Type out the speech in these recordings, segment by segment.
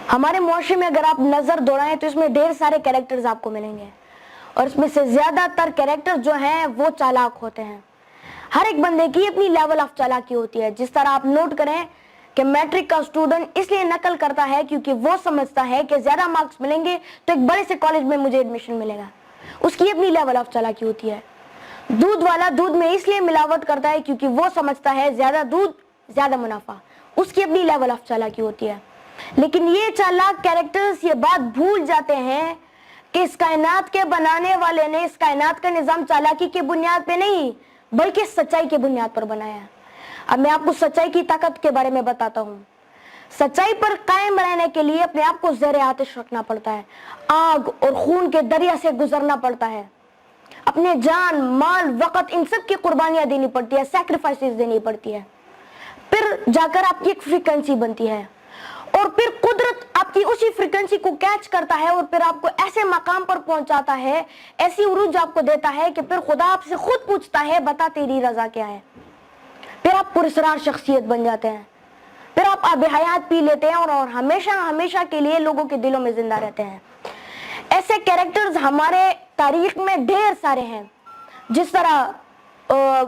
हमारे मुआशरे में अगर आप नजर दौड़ाएं तो इसमें ढेर सारे कैरेक्टर्स आपको मिलेंगे और इसमें से ज्यादातर कैरेक्टर जो हैं वो चालाक होते हैं। हर एक बंदे की अपनी लेवल ऑफ चालाकी होती है। जिस तरह आप नोट करें कि मैट्रिक का स्टूडेंट इसलिए नकल करता है क्योंकि वो समझता है कि ज्यादा मार्क्स मिलेंगे तो एक बड़े से कॉलेज में मुझे एडमिशन मिलेगा, उसकी अपनी लेवल ऑफ चालाकी होती है। दूध वाला दूध में इसलिए मिलावट करता है क्योंकि वो समझता है ज्यादा दूध ज्यादा मुनाफा, उसकी अपनी लेवल ऑफ चालाकी होती है। लेकिन ये चालाक कैरेक्टर्स ये बात भूल जाते हैं कि इस कायनात के बनाने वाले ने इस कायनात का निजाम चालाकी की बुनियाद पे नहीं बल्कि सच्चाई की बुनियाद पर बनाया है। अब मैं आपको सच्चाई की ताकत के बारे में बताता हूँ। सच्चाई पर कायम रहने के लिए अपने आप को ज़ेरे आतिश रखना पड़ता है, आग और खून के दरिया से गुजरना पड़ता है, अपने जान माल वक़्त इन सब की कुर्बानियां देनी पड़ती है, सैक्रिफाइसेस देनी पड़ती है। फिर जाकर आपकी एक फ्रीक्वेंसी बनती है और फिर कुदरत आपकी उसी फ्रीक्वेंसी को कैच करता है और फिर आपको ऐसे मकाम पर पहुंचाता है, ऐसी उरूज आपको देता है कि फिर खुदा आपसे खुद पूछता है बता तेरी रजा क्या है। फिर आप पुरस्कार शख्सियत बन जाते हैं, फिर आप आब हयात पी लेते हैं और हमेशा हमेशा के लिए लोगों के दिलों में जिंदा रहते हैं। ऐसे कैरेक्टर्स हमारे तारीख में ढेर सारे हैं, जिस तरह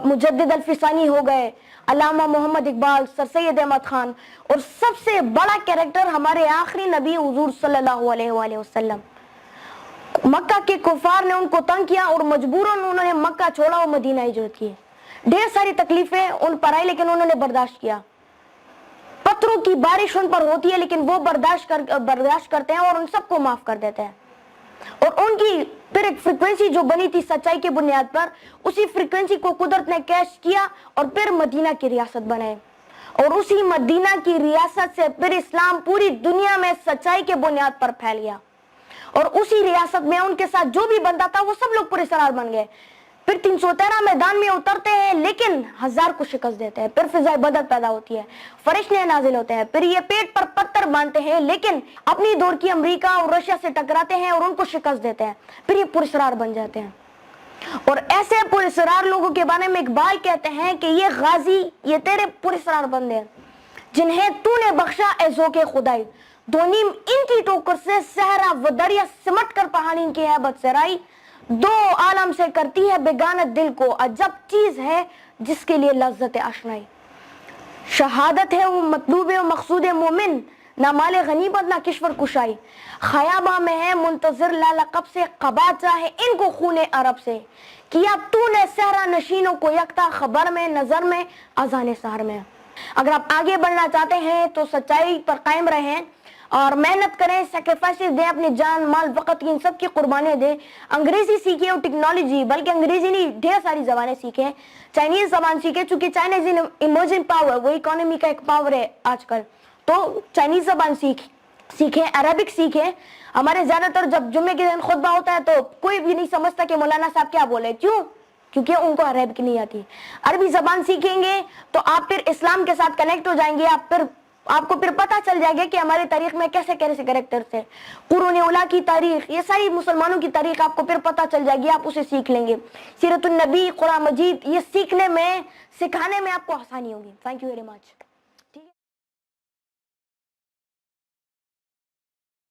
मुजद्दिद अल-फिसानी हो गए, अल्लामा मोहम्मद इकबाल, सर सैयद अहमद खान, और सबसे बड़ा कैरेक्टर हमारे आखिरी नबी हुजूर सल्लल्लाहु अलैहि वसल्लम। मक्का के कुफार ने उनको तंग किया और मजबूरन उन्होंने मक्का छोड़ा और मदीना हिजरत की। ढेर सारी तकलीफें उन पर आई लेकिन उन्होंने बर्दाश्त किया। पत्थरों की बारिश उन पर होती है लेकिन वो बर्दाश्त करते हैं और उन सबको माफ कर देते हैं। और उनकी फिर एक फ्रीक्वेंसी जो बनी थी सच्चाई की बुनियाद पर, उसी फ्रीक्वेंसी को कुदरत ने कैच किया और फिर मदीना की रियासत बनाए और उसी मदीना की रियासत से फिर इस्लाम पूरी दुनिया में सच्चाई के बुनियाद पर फैल गया। और उसी रियासत में उनके साथ जो भी बनता था वो सब लोग पुरस्कार बन गए। फिर 313 मैदान में उतरते हैं लेकिन 1000 को शिकस्त देते हैं। फिर फिजाए बदर पैदा होती है, फरिश्ते नाजिल होते हैं। फिर ये पेट पर पत्थर बांधते हैं लेकिन अपनी दौर की अमेरिका और रशिया से टकराते हैं और उनको शिकस्त देते हैं। फिर ये पुरस्कार बन जाते हैं। और ऐसे पुरस्कार लोगों के बारे में इकबाल कहते हैं कि ये गाजी ये तेरे पुरस्कार बंदे हैं जिन्हें तूने बख्शा एजो के खुदाई। दोनीम इनकी टोकर से सहरा व दरिया सिमट कर पहाड़ी इनकी हैबत सराई। दो आलम से करती है बेगाना दिल को, अजब चीज है जिसके लिए लज्जत आशनाई। शहादत है वो मतलूब व मकसूद मोमिन, ना माले गनीमत ना किश्वर कुशाई। खयाबा में है मुंतजर लालकब से, कबा चाहे इनको खूने अरब से। किया तूने सहरा नशीनों को यकता, खबर में नजर में अजान सहर में। अगर आप आगे बढ़ना चाहते हैं तो सच्चाई पर कायम रहें और मेहनत करें, सैक्रिफाइसेस दें, अपनी जान माल वक़्त इन सब की कुर्बानियाँ दें। अंग्रेजी सीखें और टेक्नोलॉजी, बल्कि अंग्रेजी नहीं ढेर सारी ज़बानें सीखें। चाइनीज़ ज़बान सीखें चूँकि चाइना इज इमर्जिंग पावर, वो इकोनॉमी का एक पावर है आजकल, तो चाइनीज़ ज़बान सीखें, अरबिक सीखें। हमारे ज़्यादातर जब जुम्मे के दिन खुतबा होता है तो कोई भी नहीं समझता कि मौलाना साहब क्या बोले, क्यों? क्योंकि उनको अरबिक नहीं आती। अरबी ज़बान सीखेंगे तो आप फिर इस्लाम के साथ कनेक्ट हो जाएंगे। आपको फिर पता चल जाएगा कि हमारे तारीख में कैसे कैसे कैरेक्टर्स थे। कुरान उला की तारीख, ये सारी मुसलमानों की तारीख आपको फिर पता चल जाएगी, आप उसे सीख लेंगे। सीरतुन नबी, कुरान मजीद, ये सीखने में सिखाने में आपको आसानी होगी। Thank you very much.